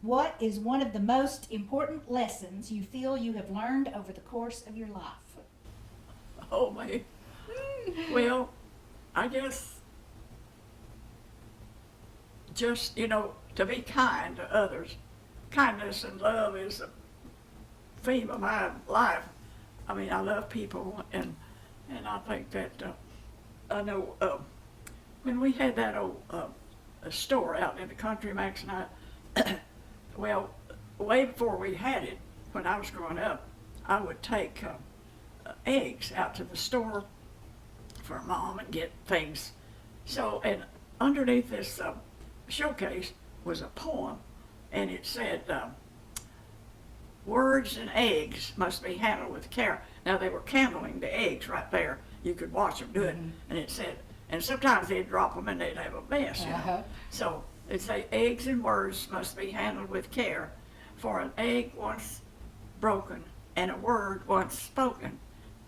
What is one of the most important lessons you feel you have learned over the course of your life? Oh, me. Well, I guess just, to be kind to others. Kindness and love is a theme of my life. I mean, I love people, and I think that I know when we had that old store out in the country, Max and I, well, way before we had it, when I was growing up, I would take eggs out to the store for Mom and get things. So, and underneath this showcase was a poem, and it said, words and eggs must be handled with care. Now, they were candling the eggs right there. You could watch them do it. And it said, and sometimes they'd drop them and they'd have a mess, So it'd say, eggs and words must be handled with care, for an egg once broken and a word once spoken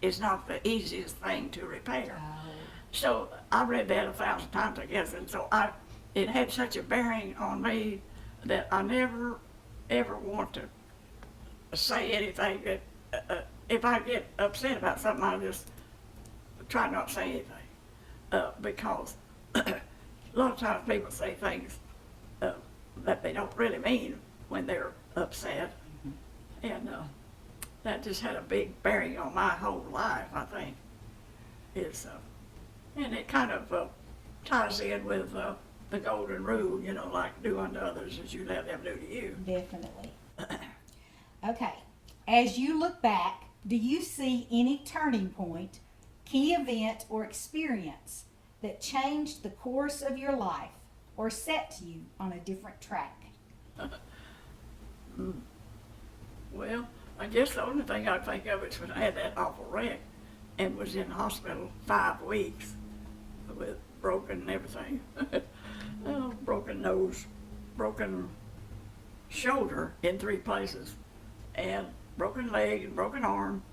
is not the easiest thing to repair. So I read that 1,000 times, I guess, and so it had such a bearing on me that I never, ever want to say anything that, if I get upset about something, I just try not to say anything, because a lot of times people say things that they don't really mean when they're upset, and that just had a big bearing on my whole life, I think. And it kind of ties in with the golden rule, like do unto others as you'd have them do to you. Definitely. Okay. As you look back, do you see any turning point, key event, or experience that changed the course of your life or set you on a different track? Well, I guess the only thing I think of is when I had that awful wreck and was in hospital 5 weeks with broken everything. Broken nose, broken shoulder in 3 places, and broken leg and broken arm.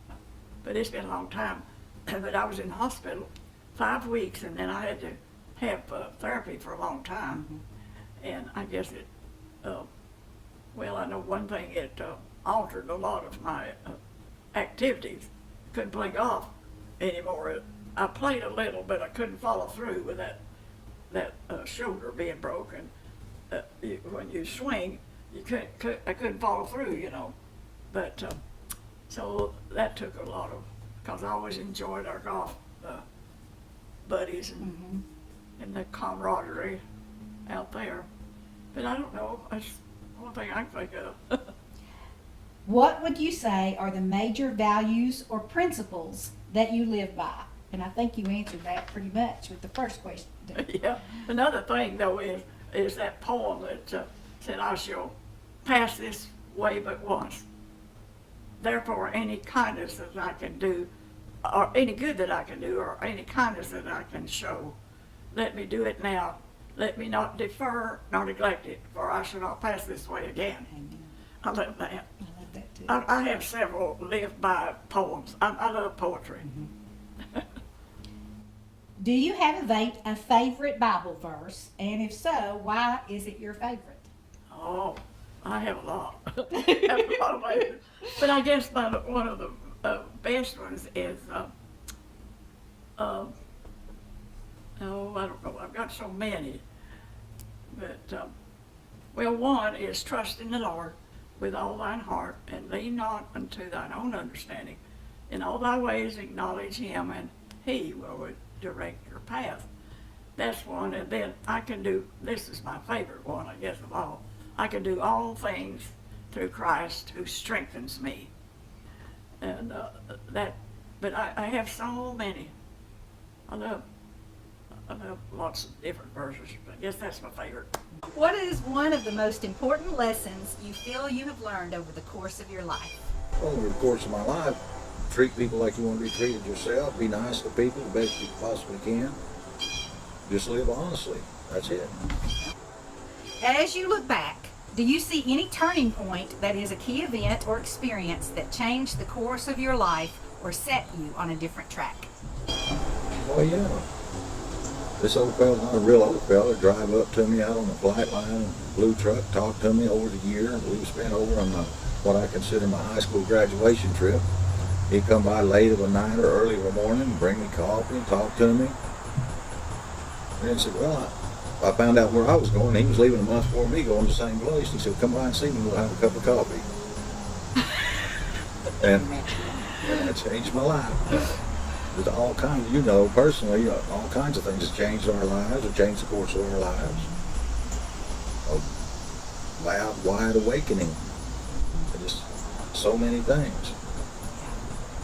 But it's been a long time. But I was in hospital 5 weeks, and then I had to have therapy for a long time. And I guess it, well, I know one thing, it altered a lot of my activities. Couldn't play golf anymore. I played a little, but I couldn't follow through with that shoulder being broken. When you swing, I couldn't follow through, But so that took a lot of, because I always enjoyed our golf buddies and the camaraderie out there. But I don't know. That's one thing I can think of. What would you say are the major values or principles that you live by? And I think you answered that pretty much with the first question. Yeah. Another thing, though, is that poem that said, I shall pass this way but once. Therefore, any kindness that I can do, or any good that I can do, or any kindness that I can show, let me do it now. Let me not defer nor neglect it, for I shall not pass this way again. Amen. I love that. I love that too. I have several live by poems. I love poetry. Do you have a favorite Bible verse? And if so, why is it your favorite? Oh, I have a lot. I have a lot of favorites. But I guess one of the best ones is, oh, I don't know, I've got so many. But, well, one is trust in the Lord with all thine heart, and lean not unto thine own understanding. In all thy ways acknowledge him, and he will direct your path. That's one. And then I can do, this is my favorite one, I guess, of all. I can do all things through Christ who strengthens me. And but I have so many. I love lots of different verses. I guess that's my favorite. What is one of the most important lessons you feel you have learned over the course of your life? Over the course of my life, treat people like you want to be treated yourself. Be nice to people the best you possibly can. Just live honestly. That's it. As you look back, do you see any turning point that is a key event or experience that changed the course of your life or set you on a different track? Oh yeah. This old fella, not a real old fella, drive up to me out on the flight line, blue truck, talk to me over the year. We spent over on what I consider my high school graduation trip. He'd come by late of a night or early of a morning, bring me coffee and talk to me. And he said, well, I found out where I was going. He was leaving a month before me, going to the same place. He said, come by and see me, we'll have a cup of coffee. And that changed my life. There's all kinds, personally, all kinds of things that changed our lives, or changed the course of our lives. A loud, wide awakening. Just so many things.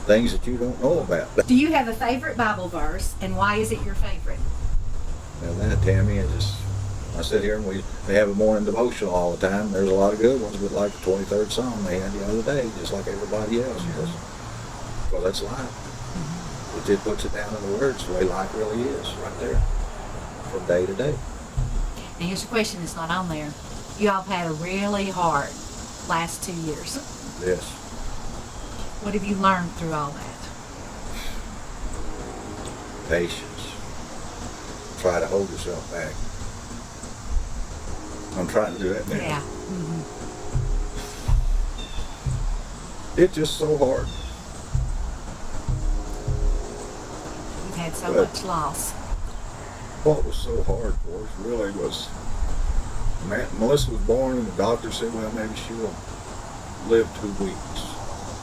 Things that you don't know about. Do you have a favorite Bible verse, and why is it your favorite? Now that, Tammy, is just, I sit here and they have a morning devotional all the time. There's a lot of good ones, but like the 23rd Psalm they had the other day, just like everybody else does. Well, that's life. It just puts it down in the words the way life really is, right there, from day to day. And here's a question that's not on there. You all have had a really hard last 2 years. Yes. What have you learned through all that? Patience. Try to hold yourself back. I'm trying to do that now. Yeah. It's just so hard. You've had so But- much loss. What was so hard for us really was, Melissa was born and the doctor said, well, maybe she will live 2 weeks.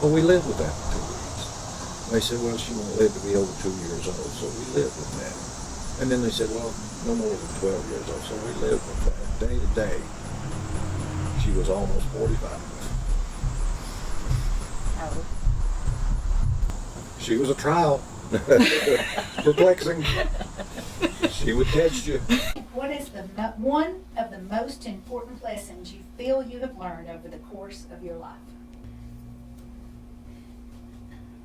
Well, we lived with that for 2 weeks. They said, well, she won't live to be over 2 years old, so we lived with that. And then they said, well, no more than 12 years old, so we lived with that. Day to day, she was almost 45. Oh. She was a trial. Perplexing. She would test you. What is one of the most important lessons you feel you have learned over the course of your life?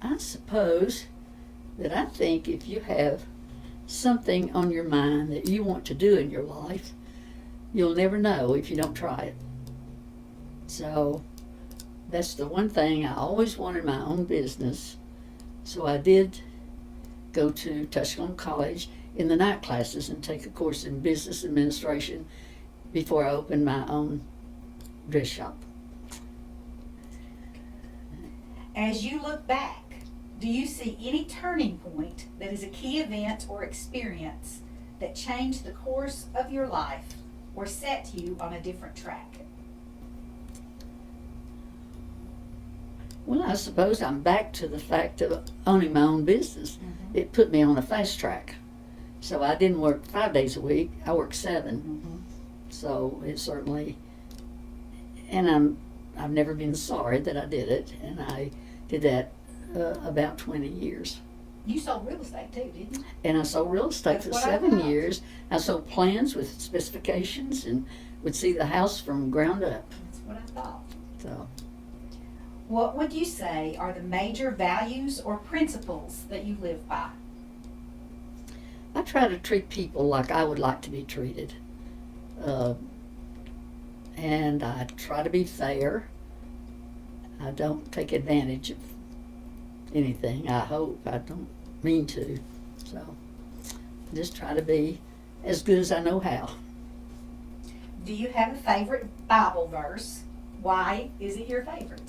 I suppose that I think if you have something on your mind that you want to do in your life, you'll never know if you don't try it. So that's the one thing I always wanted, my own business. So I did go to Tusculum College in the night classes and take a course in business administration before I opened my own dress shop. As you look back, do you see any turning point that is a key event or experience that changed the course of your life or set you on a different track? Well, I suppose I'm back to the fact of owning my own business. It put me on a fast track. So I didn't work 5 days a week, I worked 7. So it certainly, and I've never been sorry that I did it, and I did that about 20 years. You sold real estate too, didn't you? And I sold real estate That's for what I 7 thought. years. I sold plans with specifications and would see the house from ground up. That's what I thought. So What would you say are the major values or principles that you live by? I try to treat people like I would like to be treated. And I try to be fair. I don't take advantage of anything, I hope. I don't mean to. So just try to be as good as I know how. Do you have a favorite Bible verse? Why is it your favorite?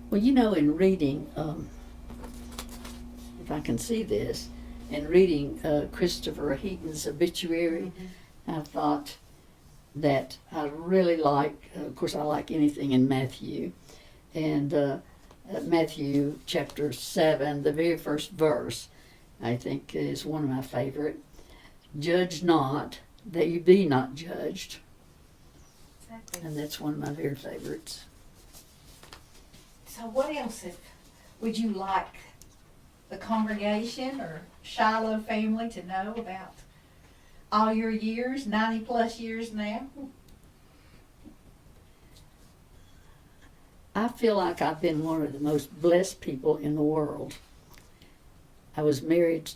Well, in reading, if I can see this, in reading Christopher Heaton's obituary, I thought that I really like, of course I like anything in Matthew, and Matthew chapter 7, the very first verse, I think is one of my favorite. Judge not, that you be not judged. Exactly. And that's one of my very favorites. So what else would you like the congregation or Shiloh family to know about all your years, 90 plus years now? I feel like I've been one of the most blessed people in the world. I was married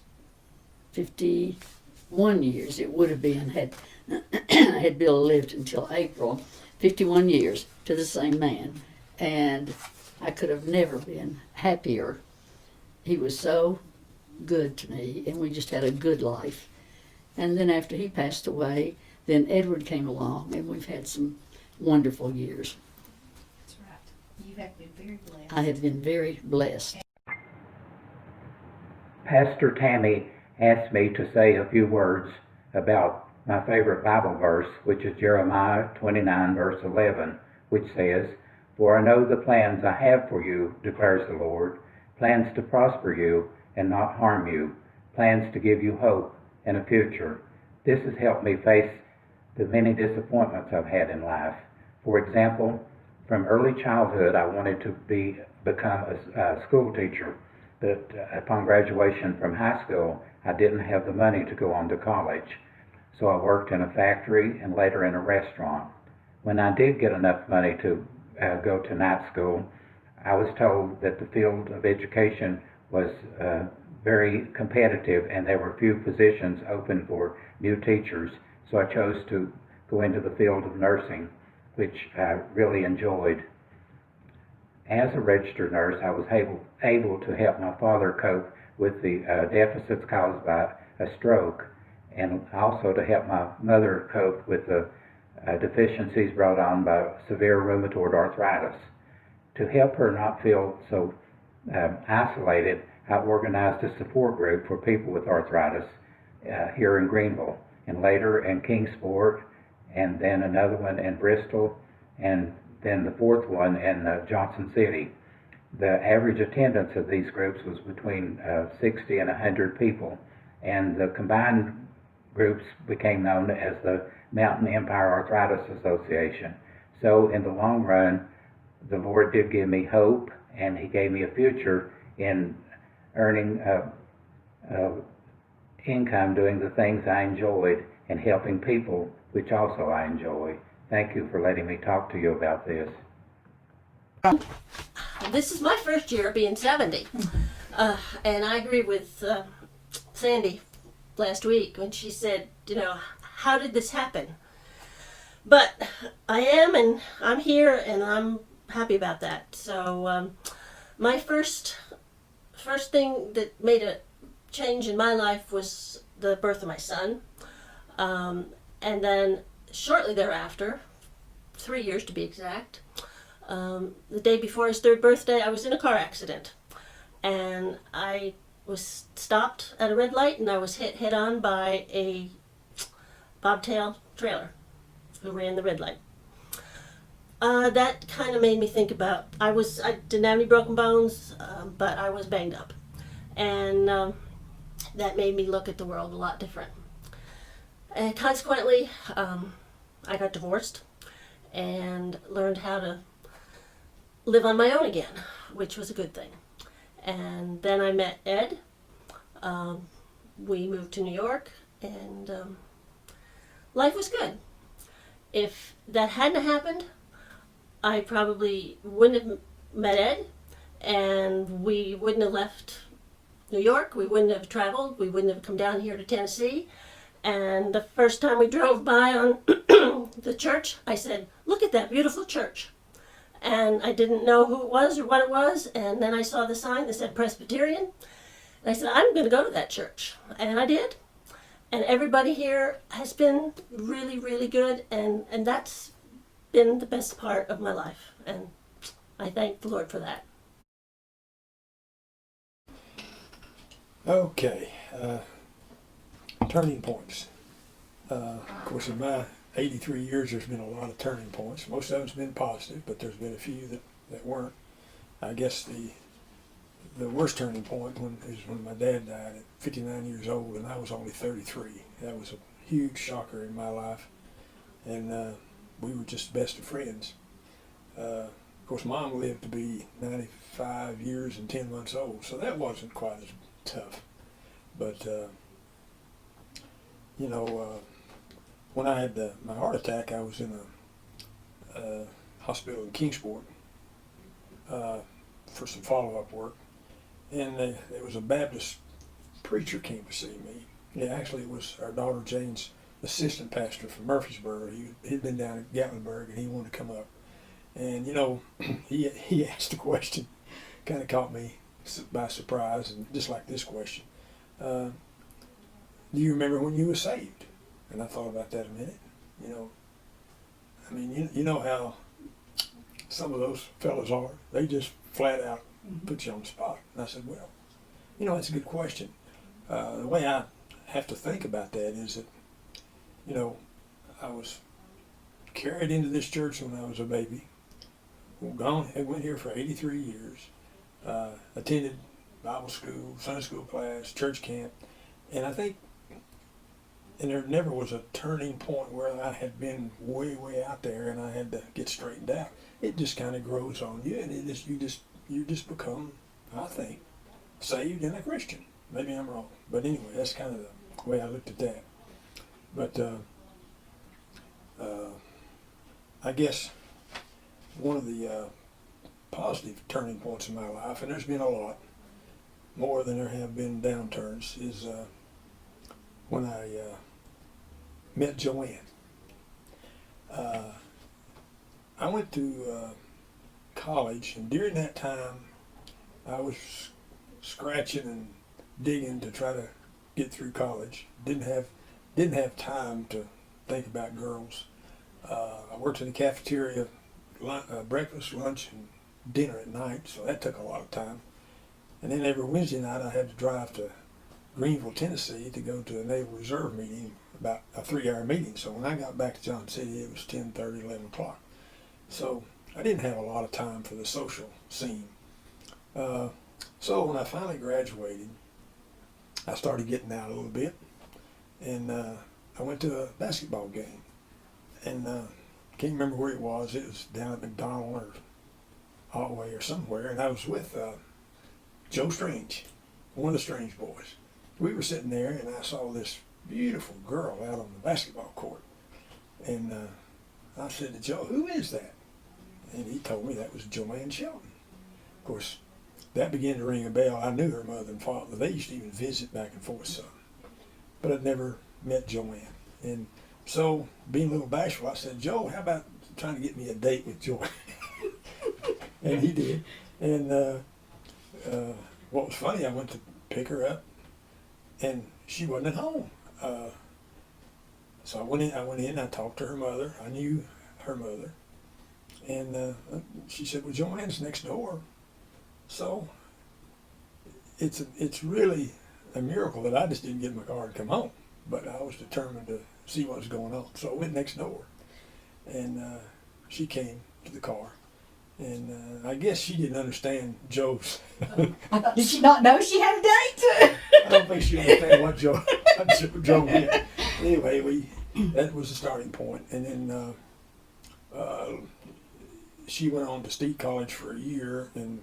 51 years. It would have been had Bill lived until April. 51 years to the same man. And I could have never been happier. He was so good to me, and we just had a good life. And then after he passed away, then Edward came along, and we've had some wonderful years. That's right. You have been very blessed. I have been very blessed. Pastor Tammy asked me to say a few words about my favorite Bible verse, which is Jeremiah 29, verse 11, which says, "For I know the plans I have for you, declares the Lord, plans to prosper you and not harm you, plans to give you hope and a future." This has helped me face the many disappointments I've had in life. For example, from early childhood, I wanted to become a school teacher, but upon graduation from high school, I didn't have the money to go on to college. So I worked in a factory and later in a restaurant. When I did get enough money to go to night school, I was told that the field of education was very competitive and there were few positions open for new teachers. So I chose to go into the field of nursing, which I really enjoyed. As a registered nurse, I was able to help my father cope with the deficits caused by a stroke, and also to help my mother cope with the deficiencies brought on by severe rheumatoid arthritis. To help her not feel so isolated, I organized a support group for people with arthritis here in Greenville, and later in Kingsport, and then another one in Bristol, and then the fourth one in Johnson City. The average attendance of these groups was between 60 and 100 people, and the combined groups became known as the Mountain Empire Arthritis Association. So in the long run, the Lord did give me hope, and He gave me a future in earning income doing the things I enjoyed and helping people, which also I enjoy. Thank you for letting me talk to you about this. This is my first year being 70. And I agree with Sandy last week when she said, how did this happen? But I am, and I'm here, and I'm happy about that. So my first thing that made a change in my life was the birth of my son. And then shortly thereafter, 3 years to be exact, the day before his third birthday, I was in a car accident. And I was stopped at a red light, and I was hit head on by a bobtail trailer who ran the red light. That kind of made me think about, I didn't have any broken bones, but I was banged up. And that made me look at the world a lot different. And consequently, I got divorced and learned how to live on my own again, which was a good thing. And then I met Ed. We moved to New York, and life was good. If that hadn't happened, I probably wouldn't have met Ed, and we wouldn't have left New York. We wouldn't have traveled. We wouldn't have come down here to Tennessee. And the first time we drove by on the church, I said, "Look at that beautiful church." And I didn't know who it was or what it was. And then I saw the sign that said Presbyterian. And I said, "I'm going to go to that church." And I did. And everybody here has been really, really good. And that's been the best part of my life. And I thank the Lord for that. Okay. Turning points. Of course, in my 83 years, there's been a lot of turning points. Most of them's been positive, but there's been a few that weren't. I guess the worst turning point is when my dad died at 59 years old, and I was only 33. That was a huge shocker in my life, and we were just the best of friends. Of course, Mom lived to be 95 years and 10 months old, so that wasn't quite as tough. But when I had my heart attack, I was in a hospital in Kingsport for some follow-up work, and there was a Baptist preacher came to see me. Yeah, actually, it was our daughter Jane's assistant pastor from Murfreesboro. He'd been down at Gatlinburg, and he wanted to come up. And he asked a question, kind of caught me by surprise, and just like this question. do you remember when you were saved? And I thought about that a minute. You know, I mean, you know how some of those fellas are. They just flat out put you on the spot. And I said, well, you know, that's a good question. The way I have to think about that is that, you know, I was carried into this church when I was a baby. I went here for 83 years. Attended Bible school, Sunday school class, church camp. And I think, and there never was a turning point where I had been way, way out there and I had to get straightened out. It just kind of grows on you, and you just become, I think, saved and a Christian. Maybe I'm wrong, but anyway, that's kind of the way I looked at that. But I guess one of the positive turning points in my life, and there's been a lot more than there have been downturns, is when I met Joanne. I went to college, and during that time, I was scratching and digging to try to get through college. Didn't have time to think about girls. I worked in the cafeteria, breakfast, lunch, and dinner at night, so that took a lot of time. And then every Wednesday night, I had to drive to Greenville, Tennessee, to go to a Naval Reserve meeting, about a 3-hour meeting. So when I got back to Johnson City, it was 10:30, 11 o'clock. So I didn't have a lot of time for the social scene. So when I finally graduated, I started getting out a little bit, and I went to a basketball game, and can't remember where it was. It was down at McDonald or Otway or somewhere, and I was with Joe Strange, one of the Strange boys. We were sitting there, and I saw this beautiful girl out on the basketball court, and I said to Joe, "Who is that?" And he told me that was Joanne Shelton. Of course, that began to ring a bell. I knew her mother and father. They used to even visit back and forth some. But I'd never met Joanne. And so, being a little bashful, I said, "Joe, how about trying to get me a date with Joanne?" And he did. And what was funny, I went to pick her up, and she wasn't at home. So I went in, I talked to her mother. I knew her mother. And she said, "Well, Joanne's next door." So it's really a miracle that I just didn't get in my car and come home. But I was determined to see what was going on. So I went next door, and she came to the car. And I guess she didn't understand Joe's. Did she not know she had a date? I don't think she understood what Joe meant. Anyway, that was the starting point. And then she went on to State College for a year, and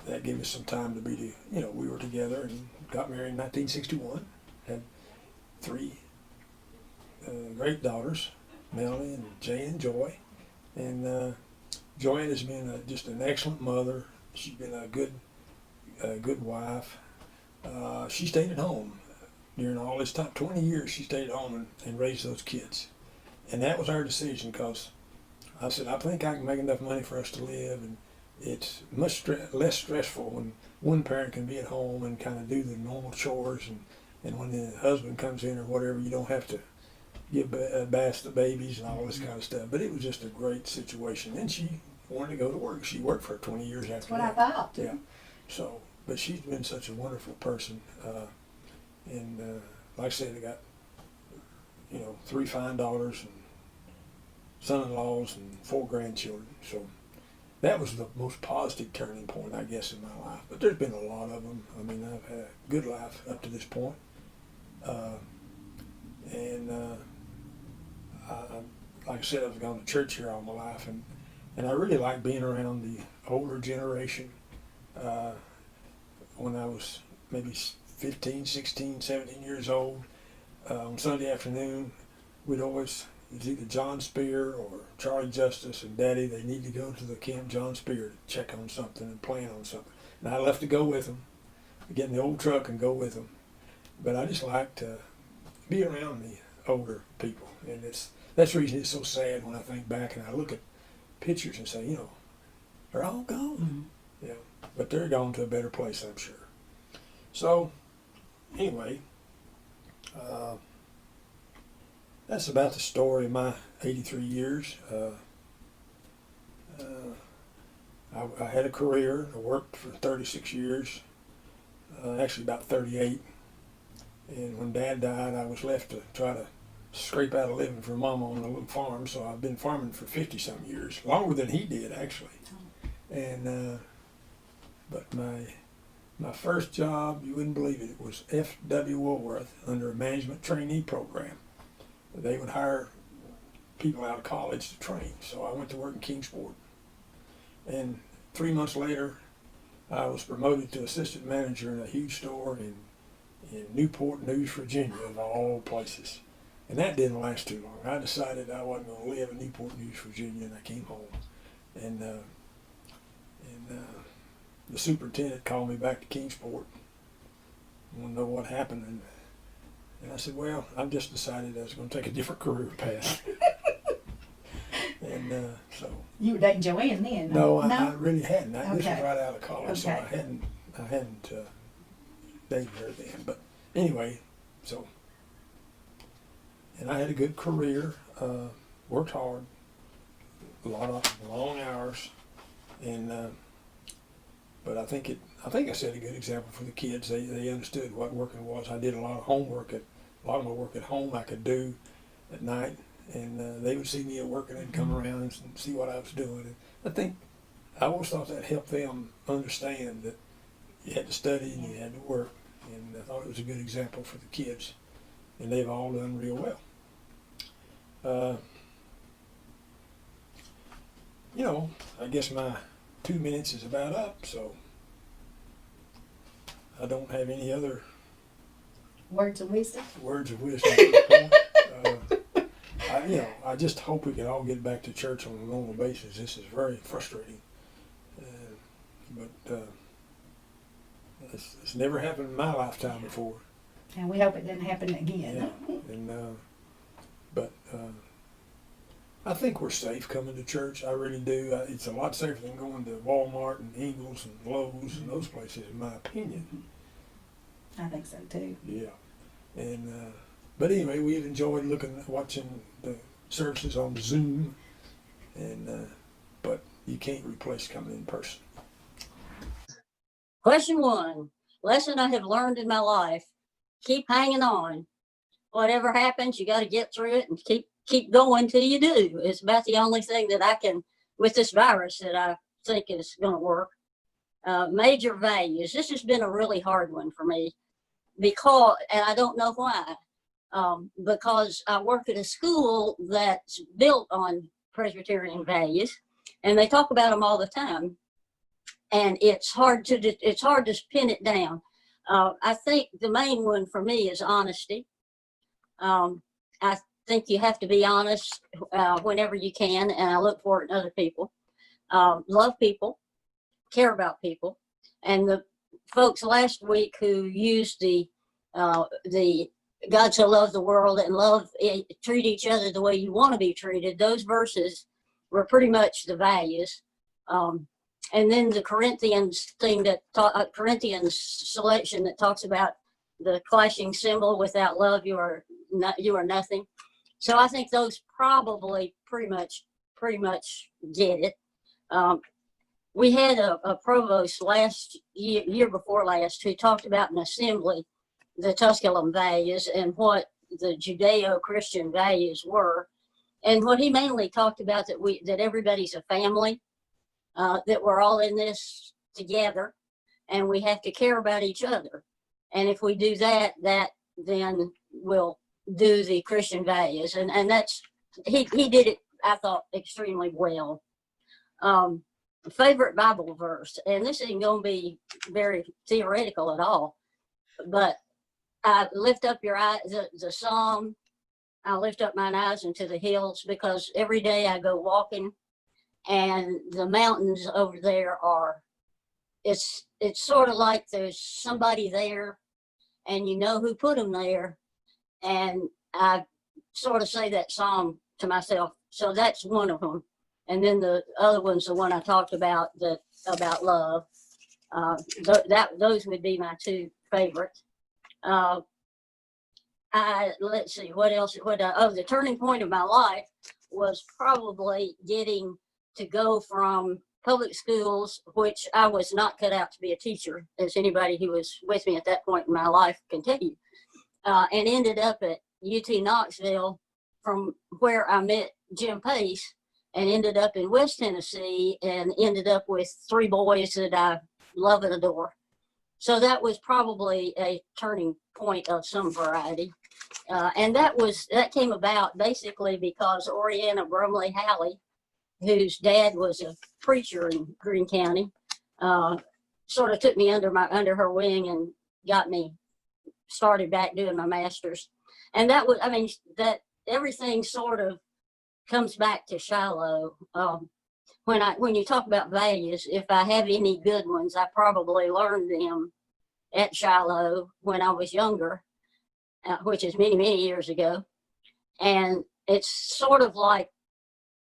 that gave us some time to we were together and got married in 1961. Had 3 great daughters, Melanie and Jane and Joy. And Joanne has been just an excellent mother. She's been a good wife. She stayed at home during all this time. 20 years she stayed at home and raised those kids. And that was our decision, because I said, I think I can make enough money for us to live, and it's much less stressful when one parent can be at home and kind of do the normal chores, and when the husband comes in or whatever, you don't have to give baths to babies and all this kind of stuff. But it was just a great situation. And she wanted to go to work. She worked for 20 years after That's what that. I thought. Yeah. So, but she's been such a wonderful person. And like I said, I got, 3 fine daughters and son-in-laws and 4 grandchildren. So that was the most positive turning point, I guess, in my life. But there's been a lot of them. I mean, I've had a good life up to this point. Like I said, I've gone to church here all my life, and I really like being around the older generation. When I was maybe 15, 16, 17 years old, on Sunday afternoon, it was either John Spear or Charlie Justice and Daddy. They need to go to the Camp John Spear to check on something and plan on something. And I left to go with them, get in the old truck and go with them. But I just like to be around the older people. And that's the reason it's so sad when I think back and I look at pictures and say, they're all gone. Mm-hmm. Yeah, but they're gone to a better place, I'm sure. So, anyway, That's about the story of my 83 years. I had a career. I worked for 36 years, actually about 38. And when Dad died, I was left to try to scrape out a living for Mama on a little farm. So I've been farming for 50-some years, longer than he did actually. And but my first job, you wouldn't believe it, was F.W. Woolworth under a management trainee program. They would hire people out of college to train. So I went to work in Kingsport. And 3 months later, I was promoted to assistant manager in a huge store in Newport News, Virginia, of all places. And that didn't last too long. I decided I wasn't going to live in Newport News, Virginia, and I came home. And the superintendent called me back to Kingsport. Want to know what happened. And I said, well, I've just decided I was going to take a different career path. And so. You were dating Joanne then? No, I really hadn't. This was Okay. right out of college, so Okay. I hadn't dated her then. But anyway, so, and I had a good career, worked hard, a lot of long hours, and but I think I set a good example for the kids. They understood what working was. I did a lot of homework a lot of my work at home I could do at night, and they would see me at work and they'd come around and see what I was doing. And I think I always thought that helped them understand that you had to study and you had to work, and I thought it was a good example for the kids, and they've all done real well. You know, I guess my 2 minutes is about up, so I don't have any other Words of wisdom? words of wisdom at this point. I just hope we can all get back to church on a normal basis. This is very frustrating, but it's never happened in my lifetime before. And we hope it doesn't happen again. Yeah, and but I think we're safe coming to church. I really do. It's a lot safer than going to Walmart and Ingles and Lowe's and those places, in my opinion. I think so too. Yeah, and but anyway, we've enjoyed watching the services on Zoom, and but you can't replace coming in person. Question 1, lesson I have learned in my life: keep hanging on. Whatever happens, you got to get through it and keep going till you do. It's about the only thing that I can, with this virus, that I think is going to work. Major values. This has been a really hard one for me because, and I don't know why, because I work at a school that's built on Presbyterian values, and they talk about them all the time. And it's hard to pin it down. I think the main one for me is honesty. I think you have to be honest whenever you can, and I look for it in other people. Love people, care about people, and the folks last week who used the God so loved the world and treat each other the way you want to be treated. Those verses were pretty much the values. And then the Corinthians thing Corinthians selection that talks about the clashing cymbal: without love, you are nothing. So I think those probably pretty much get it. We had a provost last year before last who talked about an assembly, the Tusculum values, and what the Judeo-Christian values were. And what he mainly talked about that everybody's a family, that we're all in this together, and we have to care about each other. And if we do that then will do the Christian values. And that's, he did it, I thought, extremely well. Favorite Bible verse, and this isn't going to be very theoretical at all, but I lift up your eyes, the Psalm, I lift up mine eyes into the hills, because every day I go walking, and the mountains over there it's sort of like there's somebody there, and you know who put them there. And I sort of say that psalm to myself. So that's one of them. And then the other one's the one I talked about, about love. Those would be my two favorites. let's see, what else? The turning point of my life was probably getting to go from public schools, which I was not cut out to be a teacher, as anybody who was with me at that point in my life can tell you, and ended up at UT Knoxville, from where I met Jim Pace, and ended up in West Tennessee, and ended up with 3 boys that I love and adore. So that was probably a turning point of some variety. And that came about basically because Oriana Brumley Halley, whose dad was a preacher in Greene County, sort of took me under her wing and got me started back doing my master's. And that was, that everything sort of comes back to Shiloh. When you talk about values, if I have any good ones, I probably learned them at Shiloh when I was younger, which is many, many years ago. And it's sort of like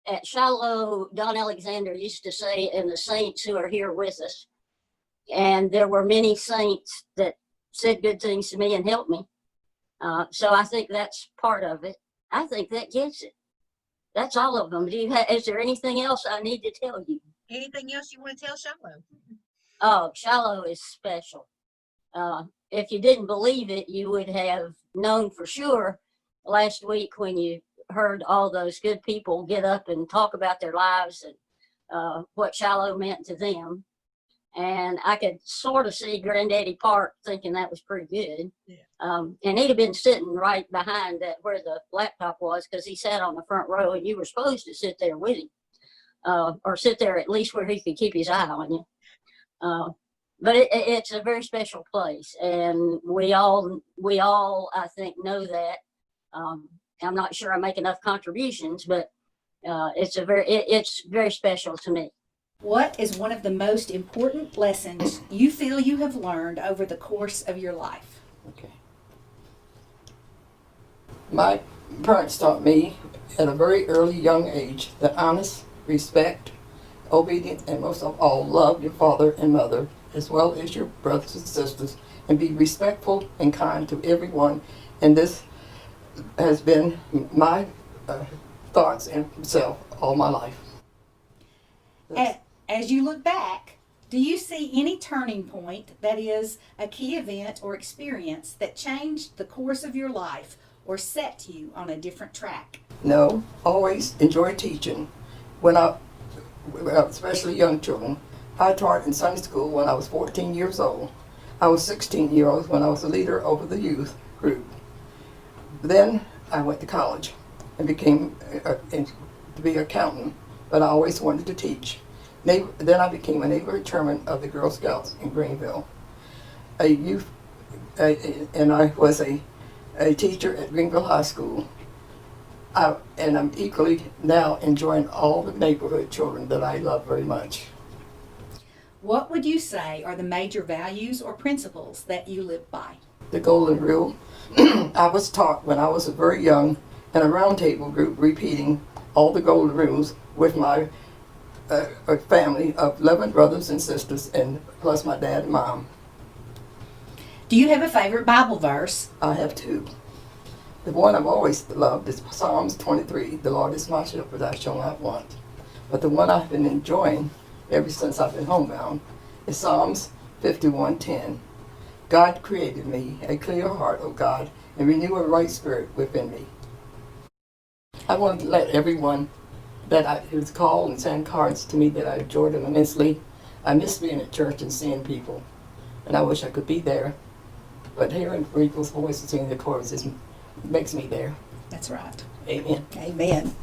at Shiloh, Don Alexander used to say, and the saints who are here with us. And there were many saints that said good things to me and helped me. So I think that's part of it. I think that gets it. That's all of them. Is there anything else I need to tell you? Anything else you want to tell Shiloh? Oh, Shiloh is special. If you didn't believe it, you would have known for sure last week when you heard all those good people get up and talk about their lives and what Shiloh meant to them. And I could sort of see Granddaddy Park thinking that was pretty good. Yeah. And he'd have been sitting right behind that where the laptop was, because he sat on the front row and you were supposed to sit there with him, or sit there at least where he could keep his eye on you. But it's a very special place, and we all I think know that. I'm not sure I make enough contributions, but it's very special to me. What is one of the most important lessons you feel you have learned over the course of your life? Okay. My parents taught me at a very early young age that honest, respect, obedient, and most of all, love your father and mother, as well as your brothers and sisters, and be respectful and kind to everyone. And this has been my thoughts and self all my life. As you look back, do you see any turning point, that is, a key event or experience that changed the course of your life or set you on a different track? No, always enjoy teaching. Especially young children. I taught in Sunday school when I was 14 years old. I was 16 years old when I was a leader over the youth group. Then I went to college and became to be an accountant, but I always wanted to teach. Then I became a neighborhood chairman of the Girl Scouts in Greenville. And I was a teacher at Greenville High School. And I'm equally now enjoying all the neighborhood children that I love very much. What would you say are the major values or principles that you live by? The golden rule. I was taught when I was very young in a roundtable group repeating all the golden rules with my a family of 11 brothers and sisters, and plus my dad and mom. Do you have a favorite Bible verse? I have 2. The one I've always loved is Psalms 23. The Lord is my shepherd, I shall not want. But the one I've been enjoying ever since I've been homebound is Psalms 51:10. God created me a clear heart, O God, and renew a right spirit within me. I want to let everyone who's called and sent cards to me that I enjoyed them immensely. I miss being at church and seeing people, and I wish I could be there. But hearing people's voices and their chords makes me there. That's right. Amen. Amen.